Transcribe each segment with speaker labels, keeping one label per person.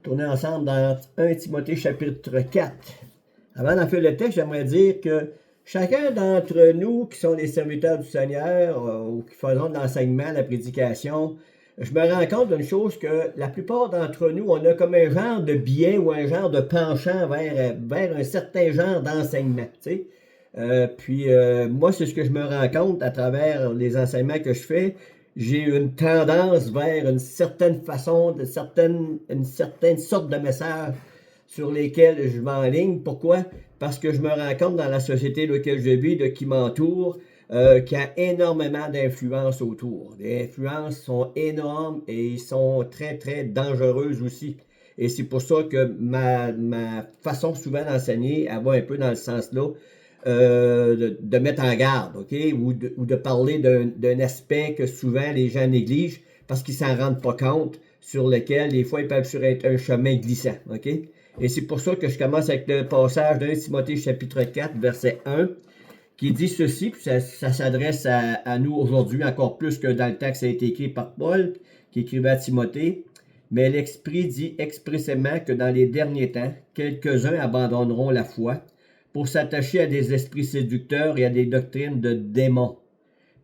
Speaker 1: tourner ensemble dans 1 Timothée chapitre 4. Avant d'en faire le texte, j'aimerais dire que chacun d'entre nous qui sont des serviteurs du Seigneur ou qui faisons de l'enseignement, la prédication, je me rends compte d'une chose que la plupart d'entre nous, on a comme un genre de biais ou un genre de penchant vers un certain genre d'enseignement. Tu sais. Moi, c'est ce que je me rends compte à travers les enseignements que je fais. J'ai une tendance vers une certaine façon, une certaine sorte de message sur lesquels je m'enligne. Pourquoi? Parce que je me rends compte dans la société dans laquelle je vis, qui m'entoure, qu'il y a énormément d'influences autour. Les influences sont énormes et ils sont très, très dangereuses aussi. Et c'est pour ça que ma façon souvent d'enseigner, elle va un peu dans le sens-là, de mettre en garde, OK? Ou de parler d'un aspect que souvent les gens négligent parce qu'ils ne s'en rendent pas compte, sur lequel des fois ils peuvent sur être un chemin glissant, OK? Et c'est pour ça que je commence avec le passage d'1 Timothée chapitre 4, verset 1, qui dit ceci, puis ça s'adresse à nous aujourd'hui encore plus que dans le temps que ça a été écrit par Paul, qui écrivait à Timothée. Mais l'Esprit dit expressément que dans les derniers temps, quelques-uns abandonneront la foi pour s'attacher à des esprits séducteurs et à des doctrines de démons,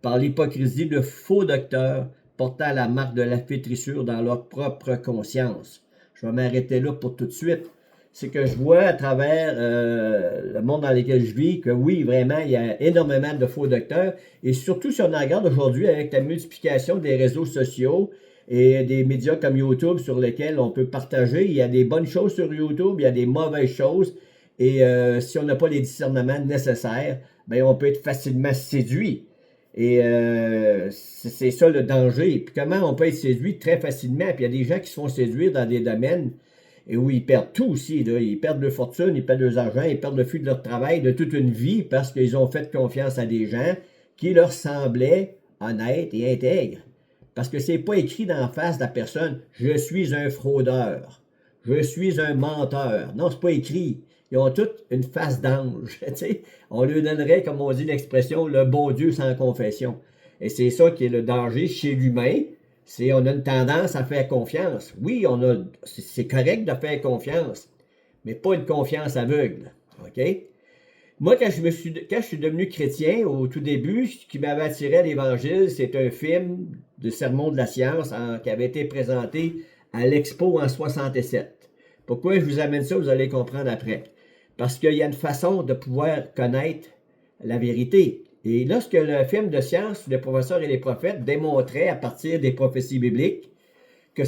Speaker 1: par l'hypocrisie de faux docteurs portant la marque de la flétrissure dans leur propre conscience. Je vais m'arrêter là pour tout de suite. C'est que je vois à travers le monde dans lequel je vis que oui, vraiment, il y a énormément de faux docteurs. Et surtout si on en regarde aujourd'hui avec la multiplication des réseaux sociaux et des médias comme YouTube sur lesquels on peut partager. Il y a des bonnes choses sur YouTube, il y a des mauvaises choses. Et si on n'a pas les discernements nécessaires, bien, on peut être facilement séduit. Et c'est ça le danger. Et puis comment on peut être séduit très facilement. Puis il y a des gens qui se font séduire dans des domaines et où ils perdent tout aussi. Là. Ils perdent leur fortune, ils perdent leur argent, ils perdent le fruit de leur travail, de toute une vie parce qu'ils ont fait confiance à des gens qui leur semblaient honnêtes et intègres. Parce que c'est pas écrit d'en face de la personne « Je suis un fraudeur »,« Je suis un menteur ». Non, c'est pas écrit. Ils ont toutes une face d'ange. On lui donnerait, comme on dit l'expression, le bon Dieu sans confession. Et c'est ça qui est le danger chez l'humain. C'est on a une tendance à faire confiance. Oui, c'est correct de faire confiance, mais pas une confiance aveugle. OK? Moi, quand je suis devenu chrétien, au tout début, ce qui m'avait attiré à l'Évangile, c'est un film de Sermon de la science qui avait été présenté à l'Expo en 67. Pourquoi je vous amène ça, vous allez comprendre après. Parce qu'il y a une façon de pouvoir connaître la vérité. Et lorsque le film de science, Le professeur et les prophètes, démontrait à partir des prophéties bibliques que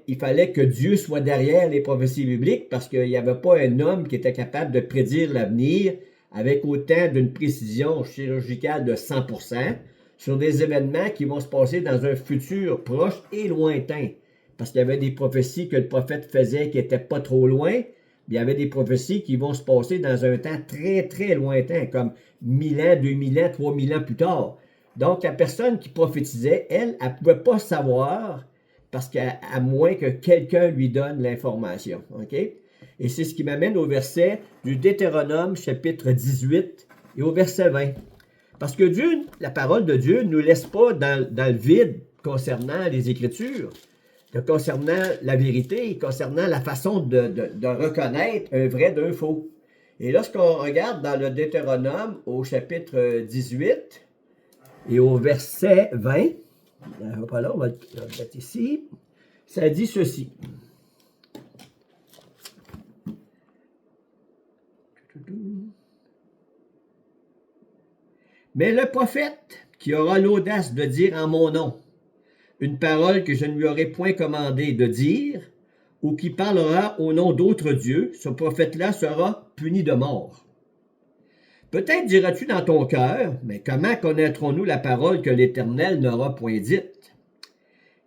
Speaker 1: il fallait que Dieu soit derrière les prophéties bibliques parce qu'il n'y avait pas un homme qui était capable de prédire l'avenir avec autant d'une précision chirurgicale de 100% sur des événements qui vont se passer dans un futur proche et lointain. Parce qu'il y avait des prophéties que le prophète faisait qui n'étaient pas trop loin. Il y avait des prophéties qui vont se passer dans un temps très, très lointain, comme 1000 ans, 2000 ans, 3000 ans plus tard. Donc, la personne qui prophétisait, elle ne pouvait pas savoir, parce qu'à moins que quelqu'un lui donne l'information. OK? Et c'est ce qui m'amène au verset du Deutéronome, chapitre 18, et au verset 20. Parce que Dieu, la parole de Dieu, ne nous laisse pas dans le vide concernant les Écritures. Concernant la vérité, concernant la façon de reconnaître un vrai d'un faux. Et lorsqu'on regarde dans le Deutéronome au chapitre 18 et au verset 20, voilà, on va le mettre ici, ça dit ceci. Mais le prophète qui aura l'audace de dire en mon nom une parole que je ne lui aurais point commandé de dire, ou qui parlera au nom d'autres dieux, ce prophète-là sera puni de mort. Peut-être diras-tu dans ton cœur, mais comment connaîtrons-nous la parole que l'Éternel n'aura point dite?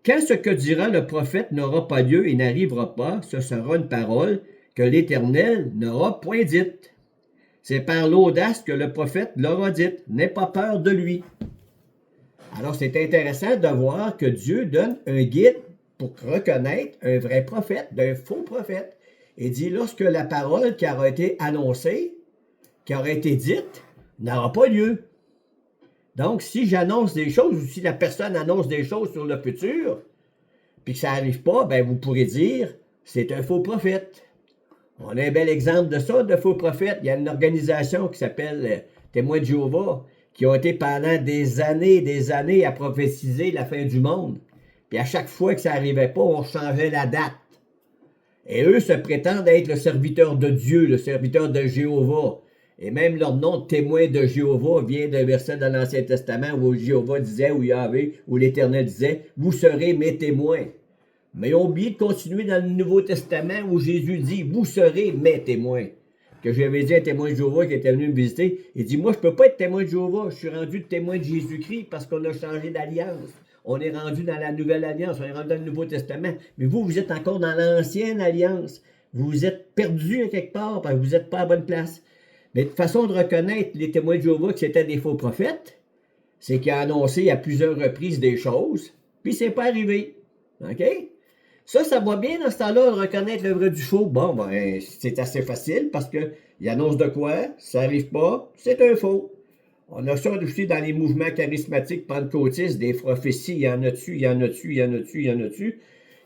Speaker 1: Quand ce que dira le prophète n'aura pas lieu et n'arrivera pas, ce sera une parole que l'Éternel n'aura point dite. C'est par l'audace que le prophète l'aura dite. N'aie pas peur de lui. Alors, c'est intéressant de voir que Dieu donne un guide pour reconnaître un vrai prophète d'un faux prophète. Il dit, lorsque la parole qui aura été annoncée, qui aura été dite, n'aura pas lieu. Donc, si j'annonce des choses, ou si la personne annonce des choses sur le futur, puis que ça n'arrive pas, ben vous pourrez dire, c'est un faux prophète. On a un bel exemple de ça, de faux prophètes. Il y a une organisation qui s'appelle Témoins de Jéhovah, qui ont été pendant des années à prophétiser la fin du monde. Puis à chaque fois que ça n'arrivait pas, on changeait la date. Et eux se prétendent être le serviteur de Dieu, le serviteur de Jéhovah. Et même leur nom, témoin de Jéhovah, vient d'un verset dans l'Ancien Testament où Jéhovah disait, où Yahvé, où l'Éternel disait, « Vous serez mes témoins ». Mais ils ont oublié de continuer dans le Nouveau Testament où Jésus dit, « Vous serez mes témoins ». Que j'avais dit à un témoin de Jéhovah qui était venu me visiter, il dit, « Moi, je ne peux pas être témoin de Jéhovah, je suis rendu témoin de Jésus-Christ parce qu'on a changé d'alliance. On est rendu dans la Nouvelle Alliance, on est rendu dans le Nouveau Testament. Mais vous, vous êtes encore dans l'Ancienne Alliance. Vous êtes perdu à quelque part parce que vous n'êtes pas à la bonne place. » Mais de façon de reconnaître les témoins de Jéhovah que c'était des faux prophètes, c'est qu'il a annoncé à plusieurs reprises des choses, puis c'est pas arrivé. OK? Ça va bien dans ce temps-là, de reconnaître le vrai du faux. Bon, ben, c'est assez facile parce qu'il annonce de quoi, ça n'arrive pas, c'est un faux. On a ça aussi dans les mouvements charismatiques pentecôtistes, des prophéties, il y en a dessus, il y en a dessus, il y en a dessus, il y en a dessus.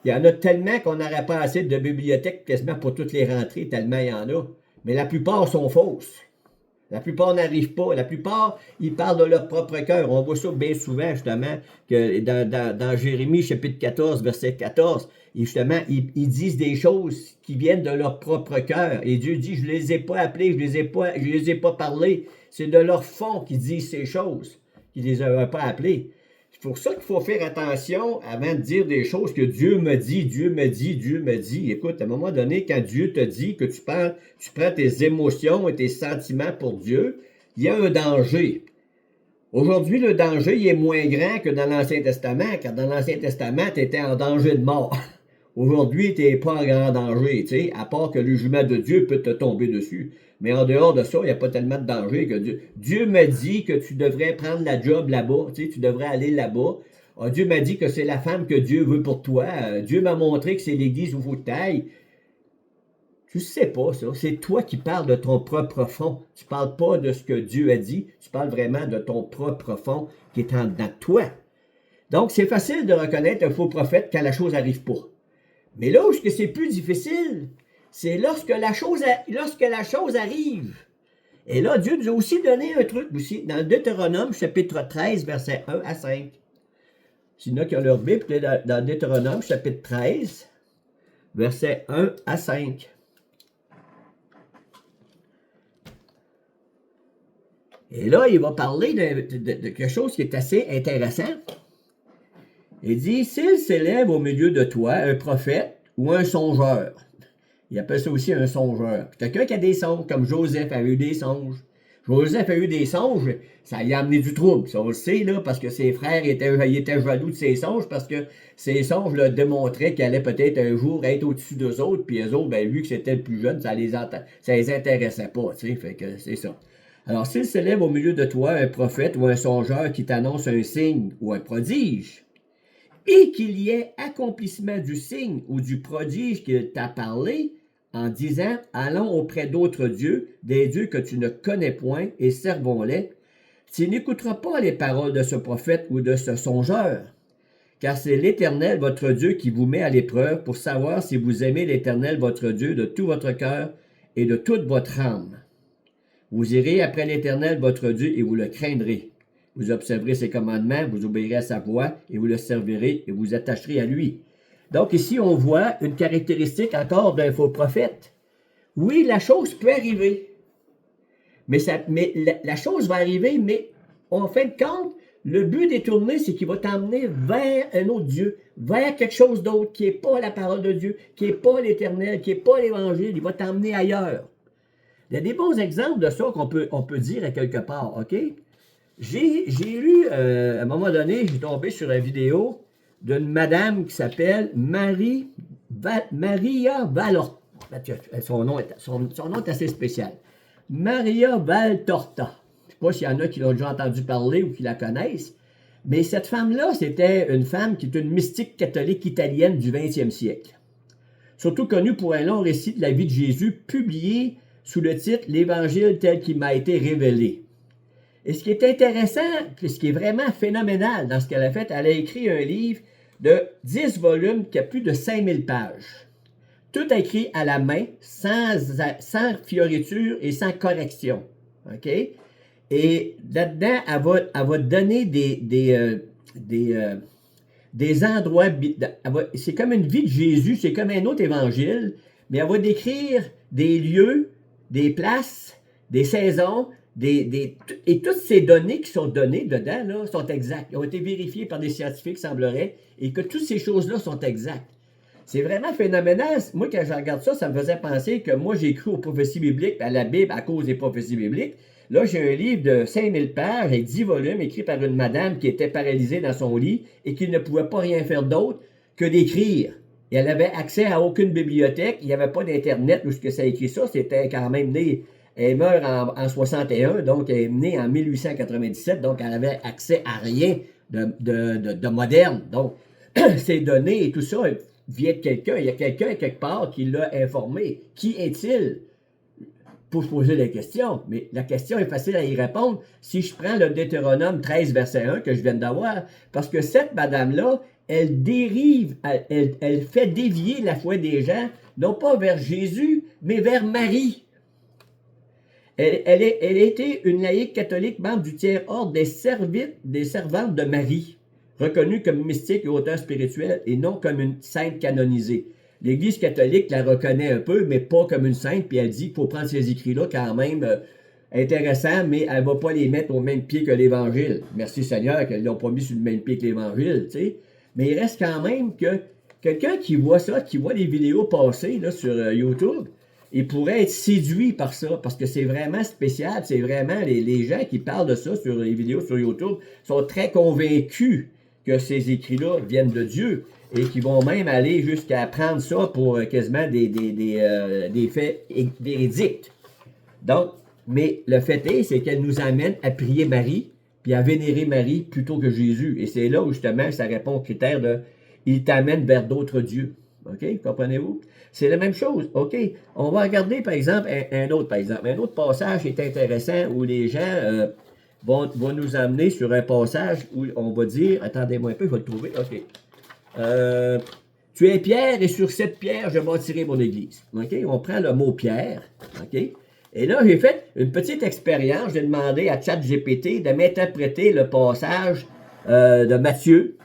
Speaker 1: Il y en a tellement qu'on n'aurait pas assez de bibliothèques quasiment pour toutes les rentrées, tellement il y en a. Mais la plupart sont fausses. La plupart n'arrivent pas. La plupart, ils parlent de leur propre cœur. On voit ça bien souvent, justement, que dans Jérémie, chapitre 14, verset 14, et justement, ils disent des choses qui viennent de leur propre cœur. Et Dieu dit, je ne les ai pas appelés, je ne les ai pas parlé. C'est de leur fond qu'ils disent ces choses, qu'ils ne les avaient pas appelés. C'est pour ça qu'il faut faire attention avant de dire des choses que Dieu me dit, Dieu me dit, Dieu me dit. Écoute, à un moment donné, quand Dieu te dit que tu prends tes émotions et tes sentiments pour Dieu, il y a un danger. Aujourd'hui, le danger il est moins grand que dans l'Ancien Testament, car dans l'Ancien Testament, tu étais en danger de mort. Aujourd'hui, tu n'es pas en grand danger, tu sais, à part que le jugement de Dieu peut te tomber dessus. Mais en dehors de ça, il n'y a pas tellement de danger que Dieu. Dieu m'a dit que tu devrais prendre la job là-bas, tu sais, tu devrais aller là-bas. Dieu m'a dit que c'est la femme que Dieu veut pour toi. Dieu m'a montré que c'est l'église où il faut que tu ailles. Tu ne sais pas ça. C'est toi qui parles de ton propre fond. Tu ne parles pas de ce que Dieu a dit. Tu parles vraiment de ton propre fond qui est en dedans de toi. Donc, c'est facile de reconnaître un faux prophète quand la chose n'arrive pas. Mais là où c'est plus difficile, c'est lorsque la chose arrive. Et là, Dieu nous a aussi donné un truc aussi, dans Deutéronome, chapitre 13, versets 1 à 5. S'il y en a qui ont leur Bible, dans Deutéronome, chapitre 13, versets 1 à 5. Et là, il va parler de quelque chose qui est assez intéressant. Il dit, s'il s'élève au milieu de toi un prophète ou un songeur, il appelle ça aussi un songeur. Quelqu'un qui a des songes, comme Joseph a eu des songes. Joseph a eu des songes, ça lui a amené du trouble. Ça, on le sait, là, parce que ses frères étaient jaloux de ses songes, parce que ses songes le démontraient qu'il allait peut-être un jour être au-dessus d'eux autres, puis eux autres, ben, vu que c'était le plus jeune, ça les intéressait pas, tu sais, fait que c'est ça. Alors, s'il s'élève au milieu de toi un prophète ou un songeur qui t'annonce un signe ou un prodige, et qu'il y ait accomplissement du signe ou du prodige qu'il t'a parlé, en disant, allons auprès d'autres dieux, des dieux que tu ne connais point, et servons-les, tu n'écouteras pas les paroles de ce prophète ou de ce songeur, car c'est l'Éternel, votre Dieu, qui vous met à l'épreuve pour savoir si vous aimez l'Éternel, votre Dieu, de tout votre cœur et de toute votre âme. Vous irez après l'Éternel, votre Dieu, et vous le craindrez. Vous observerez ses commandements, vous obéirez à sa voix, et vous le servirez, et vous attacherez à lui. Donc ici, on voit une caractéristique encore d'un faux prophète. Oui, la chose peut arriver, mais la chose va arriver, mais en fin de compte, le but détourné, c'est qu'il va t'emmener vers un autre Dieu, vers quelque chose d'autre qui n'est pas la parole de Dieu, qui n'est pas l'Éternel, qui n'est pas l'Évangile, il va t'emmener ailleurs. Il y a des bons exemples de ça qu'on peut dire à quelque part, OK? J'ai lu, à un moment donné, j'ai tombé sur une vidéo d'une madame qui s'appelle Maria Valtorta. Son nom est assez spécial. Maria Valtorta. Je ne sais pas s'il y en a qui l'ont déjà entendu parler ou qui la connaissent, mais cette femme-là, c'était une femme qui est une mystique catholique italienne du 20e siècle. Surtout connue pour un long récit de la vie de Jésus, publié sous le titre « L'Évangile tel qu'il m'a été révélé ». Et ce qui est intéressant, ce qui est vraiment phénoménal dans ce qu'elle a fait, elle a écrit un livre de 10 volumes qui a plus de 5000 pages. tout écrit à la main, sans fioriture et sans correction. OK? Et là-dedans, elle va donner des endroits. C'est comme une vie de Jésus, c'est comme un autre évangile, mais elle va décrire des lieux, des places, des saisons, et toutes ces données qui sont données dedans là, sont exactes. Elles ont été vérifiées par des scientifiques, semblerait, et que toutes ces choses-là sont exactes. C'est vraiment phénoménal. Moi, quand je regarde ça, ça me faisait penser que moi, j'ai cru aux prophéties bibliques, à la Bible à cause des prophéties bibliques. Là, j'ai un livre de 5000 pages et 10 volumes écrit par une madame qui était paralysée dans son lit et qui ne pouvait pas rien faire d'autre que d'écrire. Et elle avait accès à aucune bibliothèque. Il n'y avait pas d'Internet où ce que ça a écrit ça. C'était quand même né. Elle meurt en 61, donc elle est née en 1897, donc elle avait accès à rien de moderne. Donc, ces données et tout ça vient de quelqu'un. Il y a quelqu'un quelque part qui l'a informé. Qui est-il? Pour se poser la question. Mais la question est facile à y répondre si je prends le Deutéronome 13, verset 1 que je viens d'avoir. Parce que cette madame-là, elle dérive, elle fait dévier la foi des gens, non pas vers Jésus, mais vers Marie. Elle était une laïque catholique, membre du tiers-ordre des servantes de Marie, reconnue comme mystique et auteur spirituel et non comme une sainte canonisée. L'Église catholique la reconnaît un peu, mais pas comme une sainte, puis elle dit qu'il faut prendre ces écrits-là quand même intéressants, mais elle ne va pas les mettre au même pied que l'Évangile. Merci Seigneur qu'elle ne l'ont pas mis sur le même pied que l'Évangile, tu sais. Mais il reste quand même que quelqu'un qui voit ça, qui voit les vidéos passer là, sur YouTube, il pourrait être séduit par ça, parce que c'est vraiment spécial, c'est vraiment les gens qui parlent de ça sur les vidéos sur YouTube sont très convaincus que ces écrits-là viennent de Dieu et qui vont même aller jusqu'à prendre ça pour quasiment des faits véridiques. Donc, mais le fait est, c'est qu'elle nous amène à prier Marie, puis à vénérer Marie plutôt que Jésus. Et c'est là où justement ça répond au critère de « il t'amène vers d'autres dieux ». OK? Comprenez-vous? C'est la même chose. OK? On va regarder, par exemple, un autre passage est intéressant où les gens vont nous amener sur un passage où on va dire, attendez-moi un peu, je vais le trouver. OK. Tu es Pierre et sur cette pierre, je bâtirai mon église. OK? On prend le mot Pierre. OK? Et là, j'ai fait une petite expérience. J'ai demandé à ChatGPT de m'interpréter le passage de Matthieu.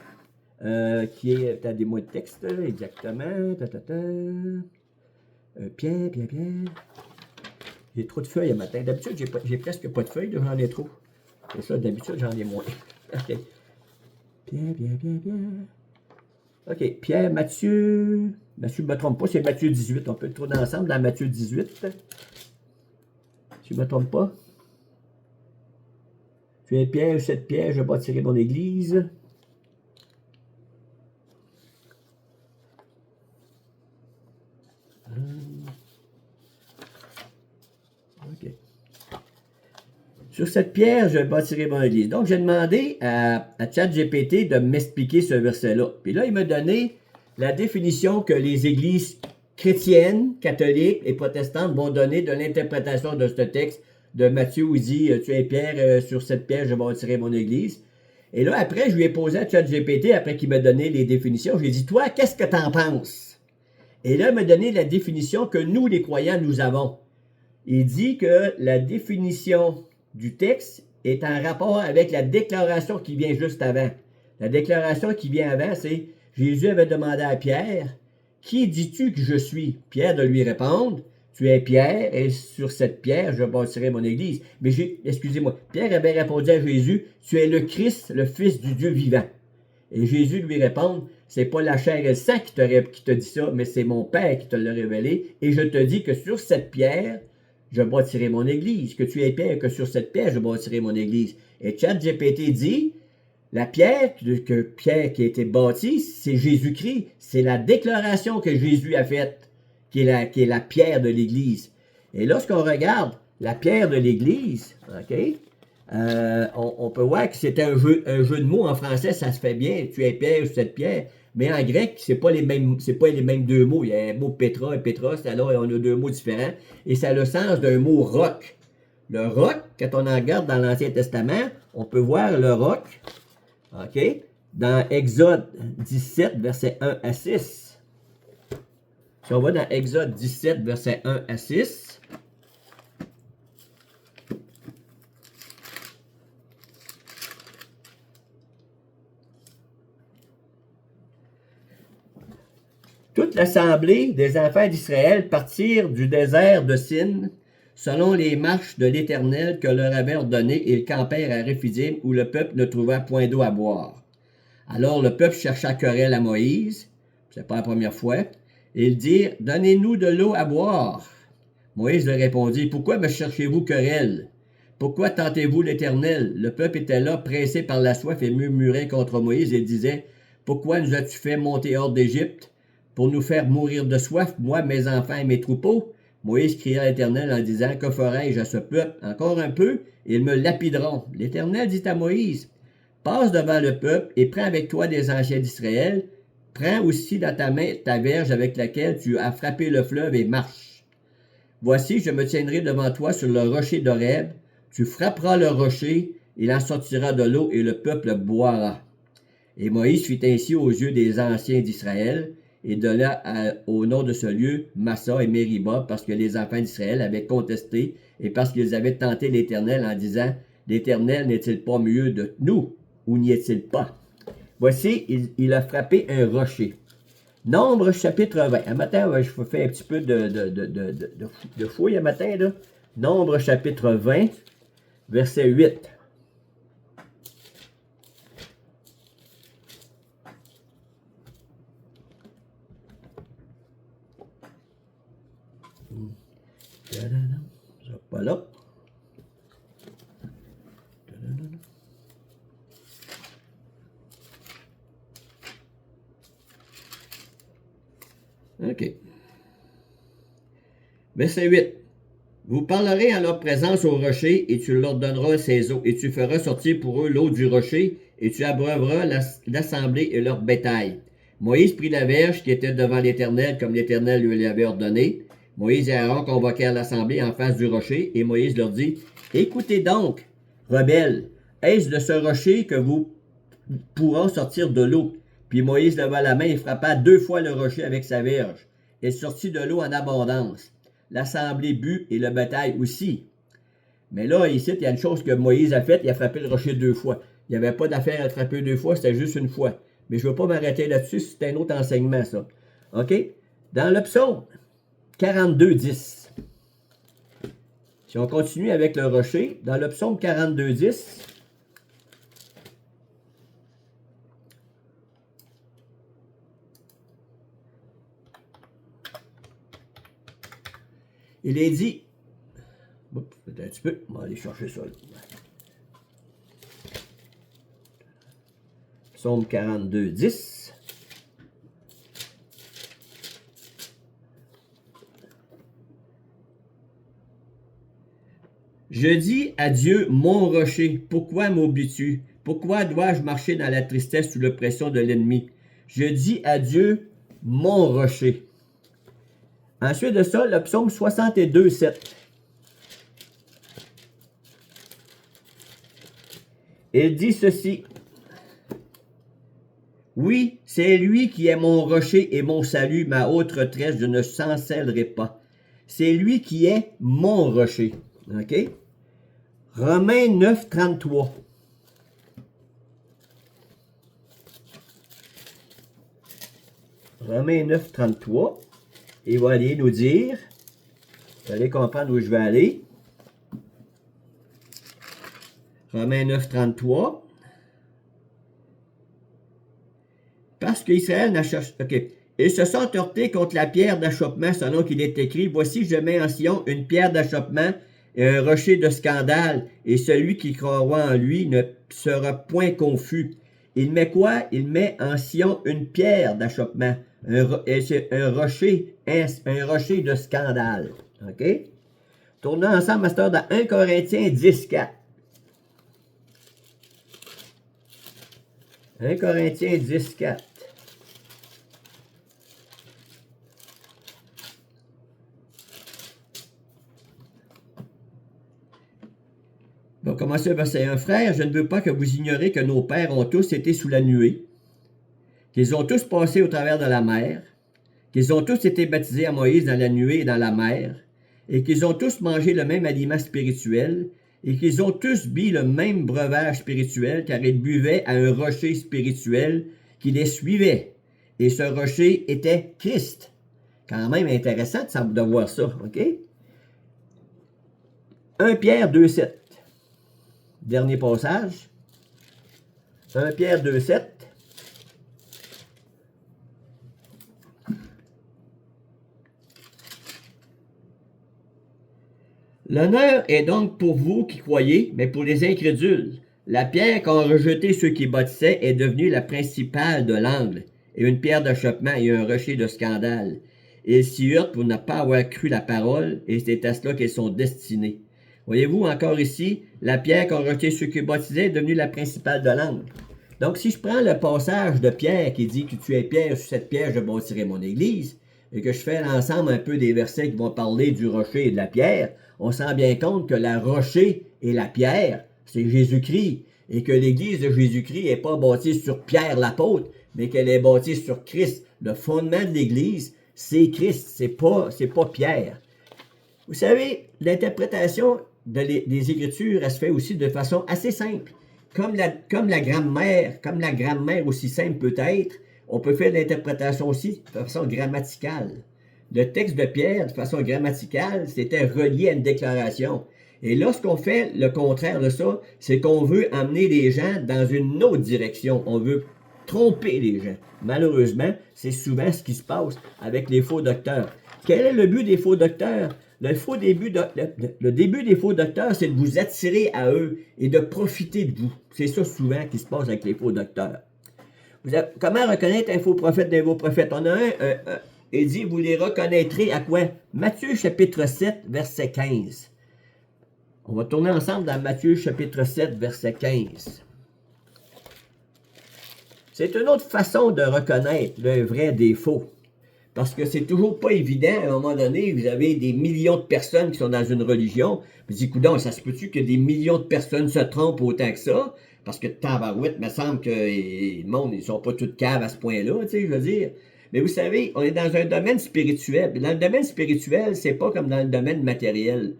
Speaker 1: Qui est, attendez-moi le texte, exactement. Pierre. J'ai trop de feuilles à matin. D'habitude, j'ai presque pas de feuilles, j'en ai trop. C'est ça, d'habitude, j'en ai moins. OK. Pierre. OK, Pierre, Matthieu, je ne me trompe pas, c'est Matthieu 18. On peut le trouver ensemble dans Matthieu 18. Si je ne me trompe pas. Tu es Pierre, cette pierre, je bâtirai mon église. OK. Sur cette pierre, je bâtirai mon église. Donc, j'ai demandé à ChatGPT de m'expliquer ce verset-là. Puis là, il m'a donné la définition que les églises chrétiennes, catholiques et protestantes vont donner de l'interprétation de ce texte de Matthieu où il dit « Tu es Pierre, sur cette pierre, je bâtirai mon église ». Et là, après, je lui ai posé à ChatGPT, après qu'il m'a donné les définitions, je lui ai dit « Toi, qu'est-ce que tu en penses? » Et là, il m'a donné la définition que nous, les croyants, nous avons. Il dit que la définition du texte est en rapport avec la déclaration qui vient juste avant. La déclaration qui vient avant, c'est Jésus avait demandé à Pierre, « Qui dis-tu que je suis? » Pierre de lui répondre, « Tu es Pierre, et sur cette pierre, je bâtirai mon église. » Mais excusez-moi, Pierre avait répondu à Jésus, « Tu es le Christ, le Fils du Dieu vivant. » Et Jésus lui répond, « C'est pas la chair et le sang qui te dit ça, mais c'est mon Père qui te l'a révélé. Et je te dis que sur cette pierre, je bâtirai mon église. Que tu es Pierre, que sur cette pierre, je bâtirai mon église. » Et ChatGPT dit, la pierre qui a été bâtie, c'est Jésus-Christ. C'est la déclaration que Jésus a faite, qui est la pierre de l'église. Et lorsqu'on regarde la pierre de l'église, OK, on peut voir que c'est un jeu de mots. En français, ça se fait bien. Tu es Pierre sur cette pierre. Mais en grec, c'est pas les mêmes deux mots. Il y a un mot Petra et Petros, alors on a deux mots différents. Et ça a le sens d'un mot roc. Le roc, quand on en regarde dans l'Ancien Testament, on peut voir le roc, OK, dans Exode 17, versets 1 à 6. Si on va dans Exode 17, versets 1 à 6. Toute l'assemblée des enfants d'Israël partirent du désert de Sin, selon les marches de l'Éternel que leur avait ordonné, et ils campèrent à Réphidim, où le peuple ne trouva point d'eau à boire. Alors le peuple chercha querelle à Moïse, c'est pas la première fois, et ils dirent, « Donnez-nous de l'eau à boire. » Moïse leur répondit, « Pourquoi me cherchez-vous querelle? Pourquoi tentez-vous l'Éternel? » Le peuple était là, pressé par la soif, et murmurait contre Moïse, et disait, « Pourquoi nous as-tu fait monter hors d'Égypte? Pour nous faire mourir de soif, moi, mes enfants et mes troupeaux? » Moïse cria à l'Éternel en disant, « Que ferai-je à ce peuple? Encore un peu, et ils me lapideront. » L'Éternel dit à Moïse, « Passe devant le peuple et prends avec toi des anciens d'Israël. Prends aussi dans ta main ta verge avec laquelle tu as frappé le fleuve et marche. Voici, je me tiendrai devant toi sur le rocher d'Horeb. Tu frapperas le rocher, il en sortira de l'eau et le peuple boira. » Et Moïse fit ainsi aux yeux des anciens d'Israël, et donna au nom de ce lieu Massa et Mériba, parce que les enfants d'Israël avaient contesté, et parce qu'ils avaient tenté l'Éternel en disant, « L'Éternel n'est-il pas mieux de nous, ou n'y est-il pas? » Voici, il a frappé un rocher. Nombre chapitre 20. Un matin, je fais un petit peu de fouille un matin, là. Nombre chapitre 20, verset 8. Pas là. OK. Verset 8. Vous parlerez en leur présence au rocher, et tu leur donneras ses eaux, et tu feras sortir pour eux l'eau du rocher, et tu abreuveras l'assemblée et leur bétail. Moïse prit la verge qui était devant l'Éternel, comme l'Éternel lui avait ordonné. Moïse et Aaron convoquèrent l'assemblée en face du rocher, et Moïse leur dit, « Écoutez donc, rebelles, est-ce de ce rocher que vous pourront sortir de l'eau? » Puis Moïse leva la main et frappa 2 fois le rocher avec sa verge. Il sortit de l'eau en abondance. L'assemblée but et le bétail aussi. Mais là, ici, il y a une chose que Moïse a faite, il a frappé le rocher 2 fois. Il n'y avait pas d'affaire à frapper 2 fois, c'était juste une fois. Mais je ne veux pas m'arrêter là-dessus, c'est un autre enseignement, ça. OK? Dans le psaume 42, 10. Si on continue avec le rocher, dans le psaume 42, 10, il est dit, peut-être un petit peu, on va aller chercher ça. Là. Psaume 42, 10. Je dis à Dieu, mon rocher, pourquoi m'oublies-tu? Pourquoi dois-je marcher dans la tristesse sous l'oppression de l'ennemi? Je dis à Dieu, mon rocher. Ensuite de ça, le psaume 62, 7. Il dit ceci. Oui, c'est lui qui est mon rocher et mon salut, ma haute retraite, je ne chancellerai pas. C'est lui qui est mon rocher. OK? Romains 9, 33. Romains 9, 33. Il va aller nous dire, vous allez comprendre où je vais aller. Romains 9, 33. Parce qu'Israël n'a cherché... OK. Ils se sont heurtés contre la pierre d'achoppement, selon qu'il est écrit, « Voici, je mets en Sion une pierre d'achoppement et un rocher de scandale, et celui qui croira en lui ne sera point confus. » Il met quoi? Il met en Sion une pierre d'achoppement, un rocher de scandale. OK? Tournons ensemble, master, dans 1 Corinthiens 10, 4. 1 Corinthiens 10, 4. On va commencer par verset 1. Frères, je ne veux pas que vous ignoriez que nos pères ont tous été sous la nuée, qu'ils ont tous passé au travers de la mer, qu'ils ont tous été baptisés à Moïse dans la nuée et dans la mer, et qu'ils ont tous mangé le même aliment spirituel, et qu'ils ont tous bu le même breuvage spirituel, car ils buvaient à un rocher spirituel qui les suivait. Et ce rocher était Christ. Quand même intéressant de voir ça, OK? 1 Pierre 2,7. Dernier passage. 1 Pierre 2,7. L'honneur est donc pour vous qui croyez, mais pour les incrédules. La pierre qu'ont rejetée ceux qui bâtissaient est devenue la principale de l'angle, et une pierre d'achoppement et un rocher de scandale. Ils s'y heurtent pour ne pas avoir cru la parole, et c'est à cela qu'ils sont destinés. Voyez-vous, encore ici, la pierre qu'ont rejetée ceux qui bâtissaient est devenue la principale de l'angle. Donc, si je prends le passage de Pierre qui dit que tu es Pierre, sur cette pierre je bâtirai mon église, et que je fais l'ensemble un peu des versets qui vont parler du rocher et de la pierre, on se rend bien compte que la rocher et la pierre, c'est Jésus-Christ, et que l'église de Jésus-Christ n'est pas bâtie sur Pierre l'apôtre, mais qu'elle est bâtie sur Christ. Le fondement de l'église, c'est Christ, c'est pas Pierre. Vous savez, l'interprétation des Écritures, elle se fait aussi de façon assez simple. Comme la grammaire aussi simple peut être, on peut faire l'interprétation aussi de façon grammaticale. Le texte de Pierre, de façon grammaticale, c'était relié à une déclaration. Et lorsqu'on fait le contraire de ça, c'est qu'on veut amener les gens dans une autre direction. On veut tromper les gens. Malheureusement, c'est souvent ce qui se passe avec les faux docteurs. Quel est le but des faux docteurs? Le début des faux docteurs, c'est de vous attirer à eux et de profiter de vous. C'est ça souvent qui se passe avec les faux docteurs. Comment reconnaître un faux prophète d'un faux prophète? On a il dit, vous les reconnaîtrez à quoi? Matthieu chapitre 7, verset 15. On va tourner ensemble dans Matthieu chapitre 7, verset 15. C'est une autre façon de reconnaître le vrai des faux. Parce que c'est toujours pas évident, à un moment donné, vous avez des millions de personnes qui sont dans une religion. Vous dites, coudonc, ça se peut-tu que des millions de personnes se trompent autant que ça? Parce que tabarouette, il me semble que le monde, ils sont pas tous caves à ce point-là, tu sais, je veux dire. Mais vous savez, on est dans un domaine spirituel. Dans le domaine spirituel, c'est pas comme dans le domaine matériel.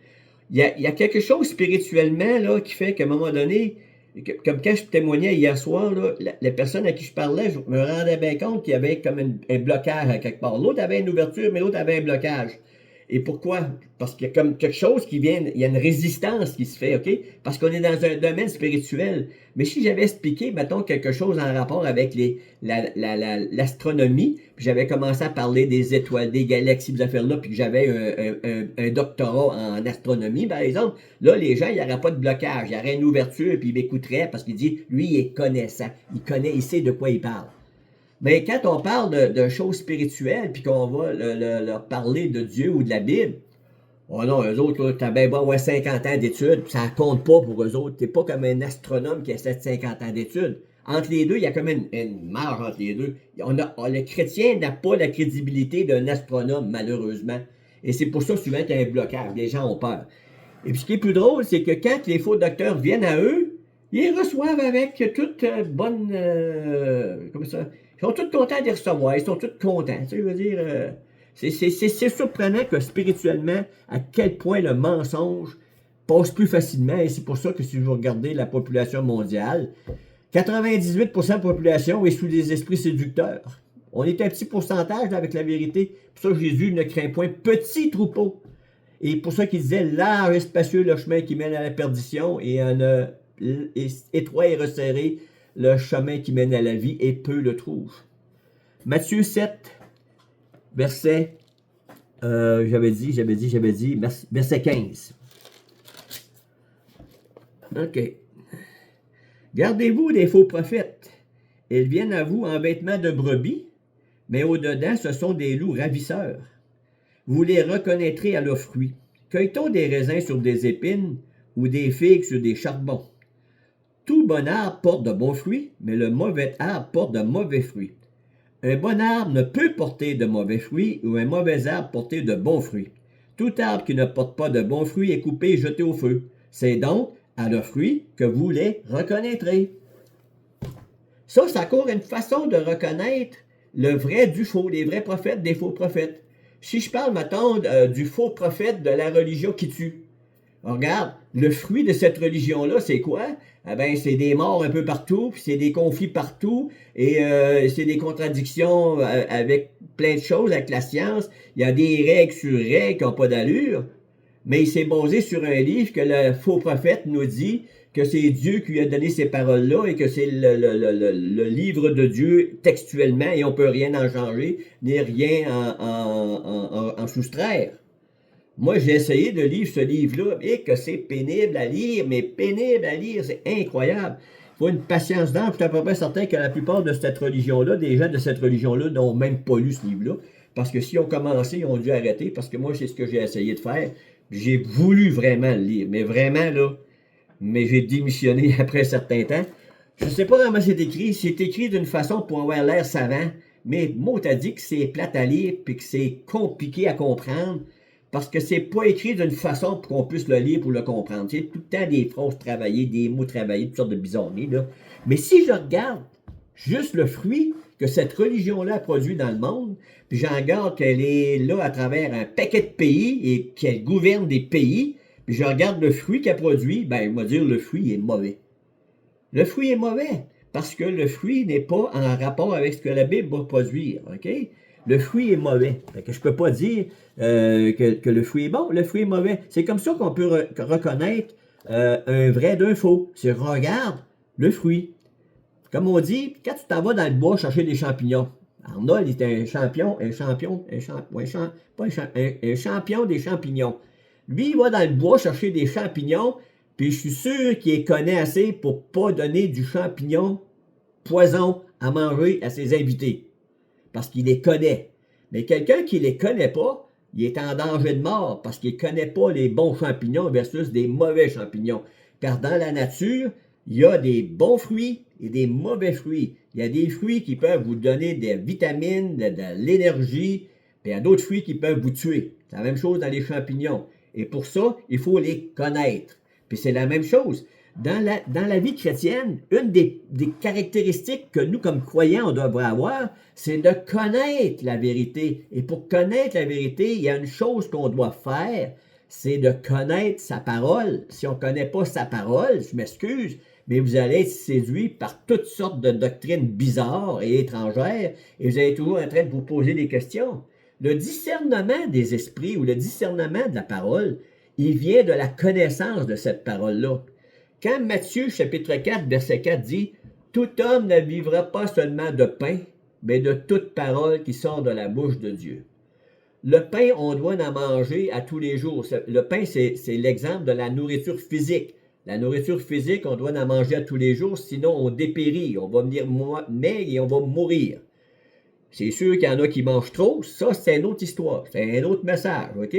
Speaker 1: Il y a quelque chose spirituellement là, qui fait qu'à un moment donné, comme quand je témoignais hier soir, là, la personne à qui je parlais, je me rendais bien compte qu'il y avait comme un blocage à quelque part. L'autre avait une ouverture, mais l'autre avait un blocage. Et pourquoi? Parce qu'il y a comme quelque chose qui vient, il y a une résistance qui se fait, OK? Parce qu'on est dans un domaine spirituel. Mais si j'avais expliqué, mettons, quelque chose en rapport avec l'astronomie, puis j'avais commencé à parler des étoiles, des galaxies, des affaires-là, puis que j'avais un doctorat en astronomie, par exemple, là, les gens, il n'y aurait pas de blocage. Il y aurait une ouverture, puis ils m'écouteraient parce qu'il dit, lui, il est connaissant. Il sait de quoi il parle. Mais quand on parle de choses spirituelles, puis qu'on va leur parler de Dieu ou de la Bible, oh non, eux autres, t'as bien beau avoir 50 ans d'études, ça compte pas pour eux autres. T'es pas comme un astronome qui a 50 ans d'études. Entre les deux, il y a comme une marge entre les deux. Le chrétien n'a pas la crédibilité d'un astronome, malheureusement. Et c'est pour ça souvent qu'il y a un blocage. Les gens ont peur. Et puis ce qui est plus drôle, c'est que quand les faux docteurs viennent à eux, ils reçoivent avec toute bonne... comme ça. Ils sont tous contents de les recevoir. Ils sont tous contents. Tu sais, je veux dire... c'est surprenant que spirituellement, à quel point le mensonge passe plus facilement. Et c'est pour ça que si vous regardez la population mondiale, 98% de la population est sous des esprits séducteurs. On est un petit pourcentage avec la vérité. Pour ça, Jésus ne craint point petit troupeau. Et pour ça qu'il disait, large et spacieux le chemin qui mène à la perdition, et étroit et resserré le chemin qui mène à la vie, et peu le trouvent. Matthieu 7, verset, j'avais dit, verset 15. OK. Gardez-vous des faux prophètes. Ils viennent à vous en vêtements de brebis, mais au-dedans, ce sont des loups ravisseurs. Vous les reconnaîtrez à leurs fruits. Cueille-t-on des raisins sur des épines ou des figues sur des charbons? Tout bon arbre porte de bons fruits, mais le mauvais arbre porte de mauvais fruits. Un bon arbre ne peut porter de mauvais fruits ou un mauvais arbre porter de bons fruits. Tout arbre qui ne porte pas de bons fruits est coupé et jeté au feu. C'est donc à leurs fruits que vous les reconnaîtrez. Ça, c'est encore une façon de reconnaître le vrai du faux, des vrais prophètes, des faux prophètes. Si je parle, mettons, du faux prophète de la religion qui tue, regarde, le fruit de cette religion-là, c'est quoi? Eh bien, c'est des morts un peu partout, puis c'est des conflits partout, et c'est des contradictions avec plein de choses, avec la science. Il y a des règles sur règles qui n'ont pas d'allure, mais il s'est basé sur un livre que le faux prophète nous dit que c'est Dieu qui lui a donné ces paroles-là et que c'est le livre de Dieu textuellement et on ne peut rien en changer, ni rien en soustraire. Moi, j'ai essayé de lire ce livre-là et que c'est pénible à lire, mais pénible à lire, c'est incroyable. Il faut une patience d'âme. Je suis à peu près certain que la plupart de cette religion-là, des gens de cette religion-là, n'ont même pas lu ce livre-là. Parce que s'ils ont commencé, ils ont dû arrêter. Parce que moi, c'est ce que j'ai essayé de faire. J'ai voulu vraiment le lire, mais vraiment, là, mais j'ai démissionné après un certain temps. Je ne sais pas comment c'est écrit. C'est écrit d'une façon pour avoir l'air savant, mais mot t'a dit que c'est plate à lire puis que c'est compliqué à comprendre parce que c'est pas écrit d'une façon pour qu'on puisse le lire pour le comprendre. C'est tout le temps des phrases travaillées, des mots travaillés, toutes sortes de bizarreries, là. Mais si je regarde juste le fruit que cette religion-là a produit dans le monde, puis j'en regarde qu'elle est là à travers un paquet de pays et qu'elle gouverne des pays, puis je regarde le fruit qu'elle produit, ben, il va dire le fruit est mauvais. Le fruit est mauvais parce que le fruit n'est pas en rapport avec ce que la Bible va produire, OK? Le fruit est mauvais. Fait que je ne peux pas dire que le fruit est bon, le fruit est mauvais. C'est comme ça qu'on peut reconnaître un vrai d'un faux. C'est regarde le fruit. Comme on dit, quand tu t'en vas dans le bois chercher des champignons, Arnold est un champion des champignons. Lui, il va dans le bois chercher des champignons, puis je suis sûr qu'il les connaît assez pour ne pas donner du champignon poison à manger à ses invités. Parce qu'il les connaît. Mais quelqu'un qui ne les connaît pas, il est en danger de mort parce qu'il ne connaît pas les bons champignons versus des mauvais champignons. Car dans la nature, il y a des bons fruits et des mauvais fruits. Il y a des fruits qui peuvent vous donner des vitamines, de l'énergie, puis il y a d'autres fruits qui peuvent vous tuer. C'est la même chose dans les champignons. Et pour ça, il faut les connaître. Puis c'est la même chose. Dans la vie chrétienne, une des caractéristiques que nous, comme croyants, on devrait avoir, c'est de connaître la vérité. Et pour connaître la vérité, il y a une chose qu'on doit faire, c'est de connaître sa parole. Si on ne connaît pas sa parole, je m'excuse, mais vous allez être séduit par toutes sortes de doctrines bizarres et étrangères, et vous allez toujours en train de vous poser des questions. Le discernement des esprits ou le discernement de la parole, il vient de la connaissance de cette parole-là. Quand Matthieu, chapitre 4, verset 4 dit « Tout homme ne vivra pas seulement de pain, mais de toute parole qui sort de la bouche de Dieu. » Le pain, on doit en manger à tous les jours. Le pain, c'est l'exemple de la nourriture physique. La nourriture physique, on doit en manger à tous les jours, sinon on dépérit, on va venir maigre et on va mourir. C'est sûr qu'il y en a qui mangent trop, ça c'est une autre histoire, c'est un autre message, OK?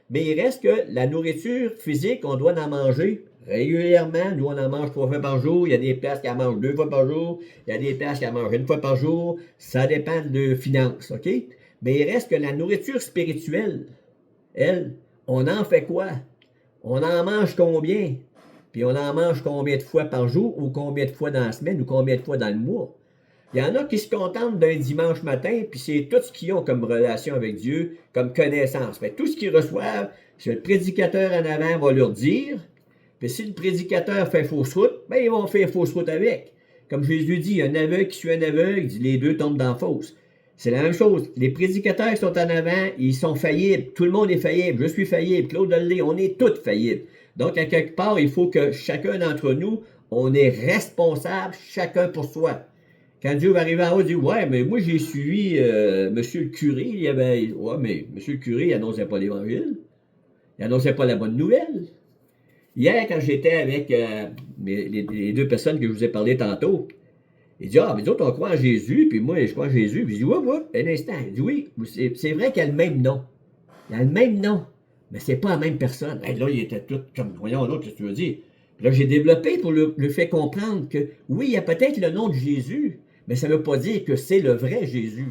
Speaker 1: Mais il reste que la nourriture physique, on doit en manger régulièrement. Nous, on en mange 3 fois par jour. Il y a des places qui en mangent 2 fois par jour. Il y a des places qui en mangent 1 fois par jour. Ça dépend de finances, OK? Mais il reste que la nourriture spirituelle, elle, on en fait quoi? On en mange combien? Puis on en mange combien de fois par jour ou combien de fois dans la semaine ou combien de fois dans le mois? Il y en a qui se contentent d'un dimanche matin, puis c'est tout ce qu'ils ont comme relation avec Dieu, comme connaissance. Fait tout ce qu'ils reçoivent, si le prédicateur en avant va leur dire, puis si le prédicateur fait fausse route, ben ils vont faire fausse route avec. Comme Jésus dit, un aveugle qui suit un aveugle, il dit les deux tombent dans la fosse. C'est la même chose. Les prédicateurs qui sont en avant, ils sont faillibles. Tout le monde est faillible. Je suis faillible. Claude Delay, on est tous faillibles. Donc, à quelque part, il faut que chacun d'entre nous, on est responsable, chacun pour soi. Quand Dieu va arriver en haut, il dit « Ouais, mais moi j'ai suivi monsieur le curé. » Il y avait « Ouais, mais monsieur le curé, il annonçait pas l'évangile. Il annonçait pas la bonne nouvelle. » Hier, quand j'étais avec les deux personnes que je vous ai parlé tantôt, il dit « Ah, mais d'autres, on croit en Jésus, puis moi, je crois en Jésus. » Puis je dis « Ouais, un instant. » Il dit « Oui, c'est vrai qu'il y a le même nom. Il y a le même nom, mais c'est pas la même personne. » Et là, il était tout comme « Voyons l'autre, qu'est-ce que tu veux dire? » Puis là, j'ai développé pour le fait comprendre que oui, il y a peut-être le nom de Jésus, mais ça ne veut pas dire que c'est le vrai Jésus.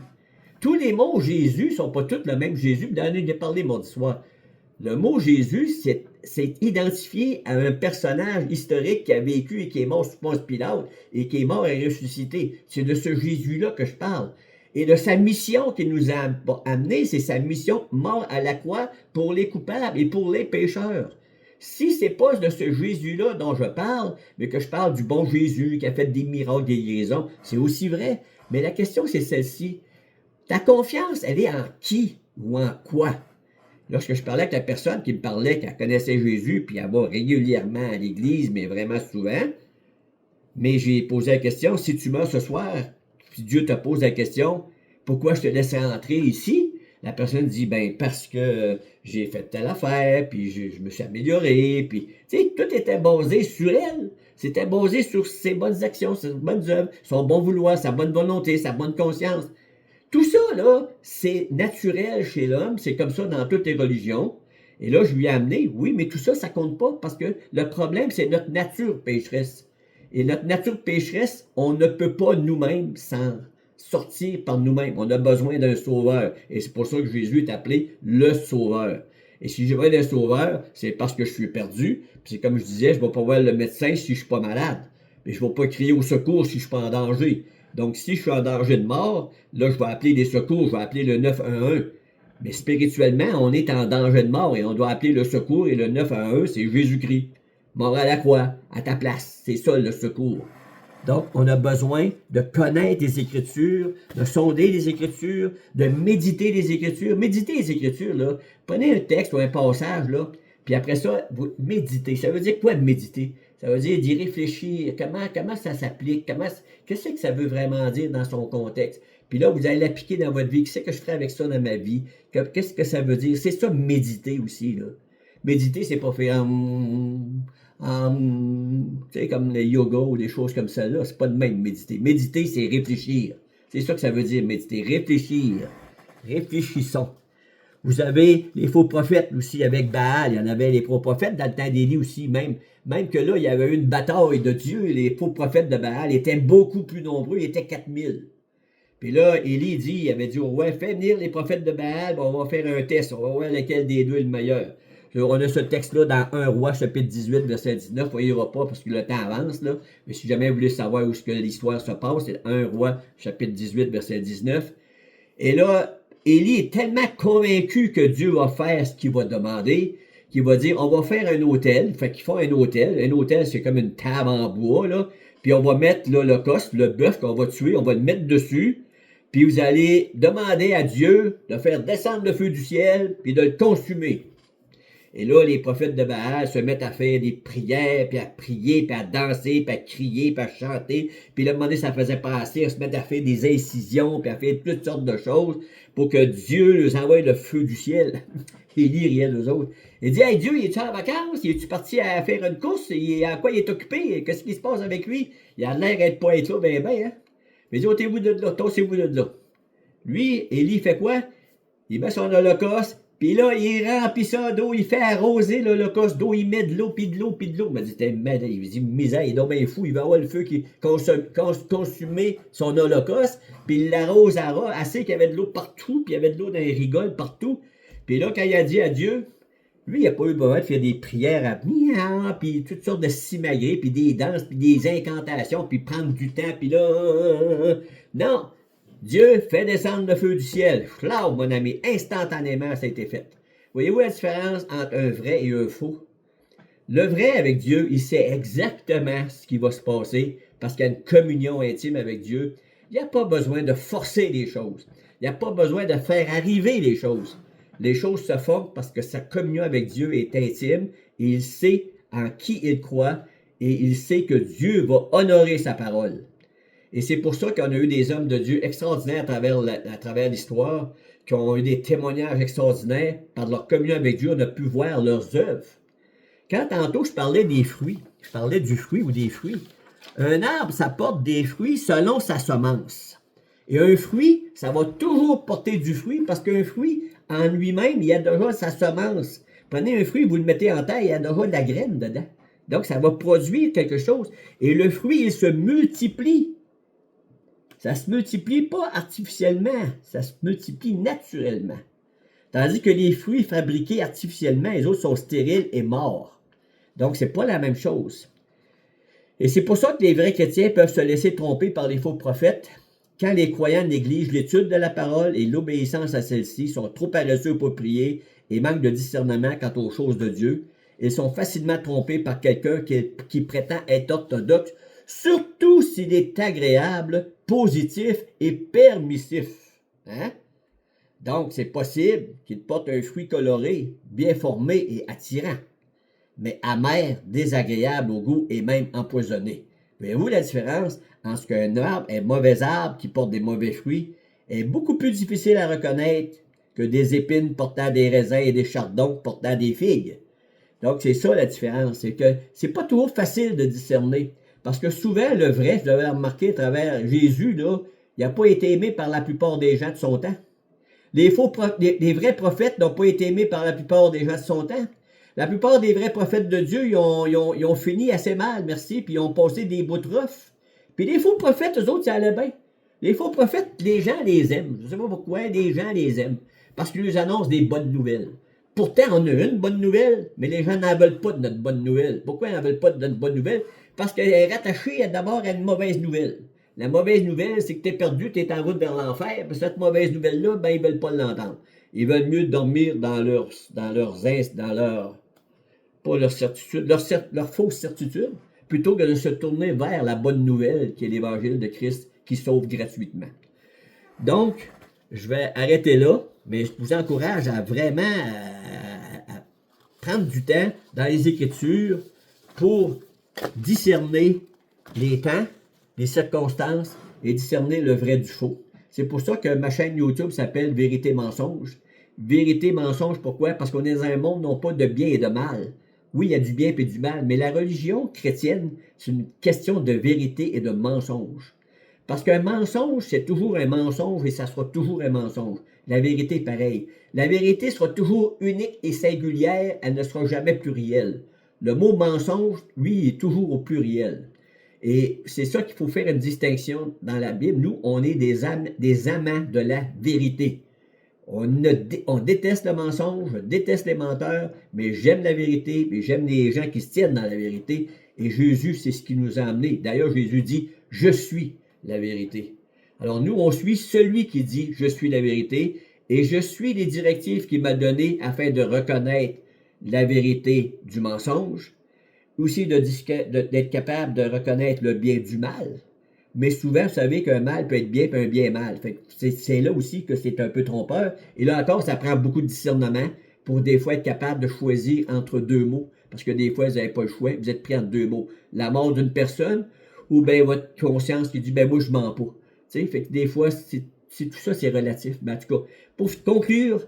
Speaker 1: Tous les mots Jésus ne sont pas tous le même Jésus. J'en ai parlé mardi soir. Le mot Jésus, c'est identifié à un personnage historique qui a vécu et qui est mort sous Ponce Pilate et qui est mort et ressuscité. C'est de ce Jésus-là que je parle. et de sa mission qu'il nous a amenée, c'est sa mission mort à la croix pour les coupables et pour les pécheurs. Si c'est pas de ce Jésus-là dont je parle, mais que je parle du bon Jésus qui a fait des miracles, des guérisons, c'est aussi vrai. Mais la question, c'est celle-ci. Ta confiance, elle est en qui ou en quoi? Lorsque je parlais avec la personne qui me parlait qu'elle connaissait Jésus, puis elle va régulièrement à l'église, mais vraiment souvent, mais j'ai posé la question, si tu meurs ce soir, puis Dieu te pose la question, pourquoi je te laisse rentrer ici? La personne dit, ben parce que j'ai fait telle affaire, puis je me suis amélioré, puis, tu sais, tout était basé sur elle. C'était basé sur ses bonnes actions, ses bonnes œuvres, son bon vouloir, sa bonne volonté, sa bonne conscience. Tout ça, là, c'est naturel chez l'homme, c'est comme ça dans toutes les religions. Et là, je lui ai amené, oui, mais tout ça, ça compte pas, parce que le problème, c'est notre nature pécheresse. Et notre nature pécheresse, on ne peut pas nous-mêmes s'en sortir par nous-mêmes. On a besoin d'un sauveur. Et c'est pour ça que Jésus est appelé le sauveur. Et si j'ai besoin d'un sauveur, c'est parce que je suis perdu. Puis c'est comme je disais, je ne vais pas voir le médecin si je ne suis pas malade. Mais je ne vais pas crier au secours si je ne suis pas en danger. Donc, si je suis en danger de mort, là, je vais appeler les secours, je vais appeler le 911. Mais spirituellement, on est en danger de mort et on doit appeler le secours et le 911, c'est Jésus-Christ. Mort à la croix, à ta place. C'est ça le secours. Donc, on a besoin de connaître les Écritures, de sonder les Écritures, de méditer les Écritures. Méditer les Écritures, là. Prenez un texte ou un passage, là, puis après ça, vous méditez. Ça veut dire quoi de méditer? Ça veut dire d'y réfléchir. Comment ça s'applique? Qu'est-ce que ça veut vraiment dire dans son contexte? Puis là, vous allez l'appliquer dans votre vie. Qu'est-ce que je ferai avec ça dans ma vie? Qu'est-ce que ça veut dire? C'est ça, méditer aussi, là. Méditer, c'est pas faire tu sais, comme le yoga ou des choses comme ça, là. C'est pas de même, méditer. Méditer, c'est réfléchir. C'est ça que ça veut dire, méditer. Réfléchir. Réfléchissons. Vous avez les faux prophètes aussi avec Baal. Il y en avait les faux prophètes dans le temps d'Élie aussi. Même que là, il y avait eu une bataille de Dieu. Les faux prophètes de Baal étaient beaucoup plus nombreux. Ils étaient 4000. Puis là, Élie dit, il avait dit au roi, fais venir les prophètes de Baal, on va faire un test. On va voir lequel des deux est le meilleur. On a ce texte-là dans 1 Roi, chapitre 18, verset 19. Vous ne voyez pas parce que le temps avance, là. Mais si jamais vous voulez savoir où est-ce que l'histoire se passe, c'est 1 Roi, chapitre 18, verset 19. Et là, Élie est tellement convaincu que Dieu va faire ce qu'il va demander, qu'il va dire, on va faire un autel. Fait qu'ils font un autel. Un autel, c'est comme une table en bois, là. Puis on va mettre l'holocauste, le bœuf qu'on va tuer, on va le mettre dessus. Puis vous allez demander à Dieu de faire descendre le feu du ciel, puis de le consumer. Et là, les prophètes de Baal se mettent à faire des prières, puis à prier, puis à danser, puis à crier, puis à chanter. Puis là, à un moment donné, ça faisait passer, ils se mettent à faire des incisions, puis à faire toutes sortes de choses pour que Dieu leur envoie le feu du ciel. Élie riait d'eux autres. Il dit, hey, Dieu, il est-tu en vacances? Il est-tu parti à faire une course? À quoi il est occupé? Qu'est-ce qui se passe avec lui? Il a l'air d'être pas être là, ben, hein? Mais il dit, ôtez-vous de là, tossez-vous de là. Lui, Élie fait quoi? Il met son holocauste, puis là, il remplit ça d'eau, il fait arroser l'holocauste d'eau, il met de l'eau, puis de l'eau, puis de l'eau. Il dit, misère, il est donc bien fou, il va avoir le feu qui consumer son holocauste, puis il l'arrose assez qu'il y avait de l'eau partout, puis il y avait de l'eau dans les rigoles partout. Puis là, quand il a dit à Dieu, lui, il n'a pas eu besoin de faire des prières à miam, puis toutes sortes de simagrées, puis des danses, puis des incantations, puis prendre du temps, puis là... Non! Dieu fait descendre le feu du ciel. Flau, mon ami, instantanément, ça a été fait. Voyez-vous la différence entre un vrai et un faux? Le vrai avec Dieu, il sait exactement ce qui va se passer parce qu'il y a une communion intime avec Dieu. Il n'y a pas besoin de forcer les choses. Il n'y a pas besoin de faire arriver les choses. Les choses se font parce que sa communion avec Dieu est intime et il sait en qui il croit et il sait que Dieu va honorer sa parole. Et c'est pour ça qu'on a eu des hommes de Dieu extraordinaires à travers l'histoire, qui ont eu des témoignages extraordinaires. Par leur communion avec Dieu, on a pu voir leurs œuvres. Quand tantôt je parlais des fruits, je parlais du fruit ou des fruits. Un arbre, ça porte des fruits selon sa semence. Et un fruit, ça va toujours porter du fruit parce qu'un fruit, en lui-même, il y a déjà sa semence. Prenez un fruit, vous le mettez en terre, il y a déjà de la graine dedans. Donc, ça va produire quelque chose. Et le fruit, il se multiplie. Ça ne se multiplie pas artificiellement, ça se multiplie naturellement. Tandis que les fruits fabriqués artificiellement, les autres sont stériles et morts. Donc, ce n'est pas la même chose. Et c'est pour ça que les vrais chrétiens peuvent se laisser tromper par les faux prophètes Quand les croyants négligent l'étude de la parole et l'obéissance à celle-ci, sont trop paresseux pour prier et manquent de discernement quant aux choses de Dieu, ils sont facilement trompés par quelqu'un qui prétend être orthodoxe, surtout s'il est agréable, positif et permissif. Hein? Donc, c'est possible qu'il porte un fruit coloré, bien formé et attirant, mais amer, désagréable au goût et même empoisonné. Voyez-vous la différence entre ce qu'un arbre, un mauvais arbre qui porte des mauvais fruits, est beaucoup plus difficile à reconnaître que des épines portant des raisins et des chardons portant des figues. Donc, c'est ça la différence, c'est que c'est pas toujours facile de discerner. Parce que souvent, le vrai, je l'avais remarqué à travers Jésus, là, il n'a pas été aimé par la plupart des gens de son temps. Les vrais prophètes n'ont pas été aimés par la plupart des gens de son temps. La plupart des vrais prophètes de Dieu, ils ont fini assez mal, merci, puis ils ont passé des bouts de rough. Puis les faux prophètes, eux autres, ça allait bien. Les faux prophètes, les gens les aiment. Je ne sais pas pourquoi, les gens les aiment. Parce qu'ils nous annoncent des bonnes nouvelles. Pourtant, on a une bonne nouvelle, mais les gens n'en veulent pas de notre bonne nouvelle. Pourquoi ils n'en veulent pas de notre bonne nouvelle? Parce qu'elle est rattachée d'abord à une mauvaise nouvelle. La mauvaise nouvelle, c'est que tu es perdu, tu es en route vers l'enfer. Puis cette mauvaise nouvelle-là, ben, ils ne veulent pas l'entendre. Ils veulent mieux dormir dans leur pas leur certitude, leur fausse certitude, plutôt que de se tourner vers la bonne nouvelle qui est l'évangile de Christ qui sauve gratuitement. Donc, je vais arrêter là, mais je vous encourage à vraiment à prendre du temps dans les Écritures pour discerner les temps, les circonstances et discerner le vrai du faux. C'est pour ça que ma chaîne YouTube s'appelle Vérité Mensonge. Vérité Mensonge, pourquoi? Parce qu'on est dans un monde non pas de bien et de mal. Oui, il y a du bien et du mal, mais la religion chrétienne, c'est une question de vérité et de mensonge. Parce qu'un mensonge, c'est toujours un mensonge et ça sera toujours un mensonge. La vérité est pareille. La vérité sera toujours unique et singulière, elle ne sera jamais plurielle. Le mot mensonge, lui, est toujours au pluriel. Et c'est ça qu'il faut faire une distinction dans la Bible. Nous, on est des amants de la vérité. On déteste le mensonge, je déteste les menteurs, mais j'aime la vérité, et j'aime les gens qui se tiennent dans la vérité. Et Jésus, c'est ce qui nous a amenés. D'ailleurs, Jésus dit, je suis la vérité. Alors nous, on suit celui qui dit, je suis la vérité, et je suis les directives qu'il m'a données afin de reconnaître la vérité du mensonge, aussi d'être capable de reconnaître le bien du mal. Mais souvent, vous savez qu'un mal peut être bien et un bien mal. C'est là aussi que c'est un peu trompeur. Et là encore, ça prend beaucoup de discernement pour des fois être capable de choisir entre deux mots. Parce que des fois, vous n'avez pas le choix, vous êtes pris entre deux mots. La mort d'une personne ou bien votre conscience qui dit, ben moi, je mens pas. Fait que des fois, tout ça, c'est relatif. Mais en tout cas, pour conclure,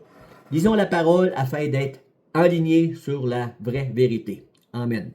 Speaker 1: lisons la parole afin d'être alignés sur la vraie vérité. Amen.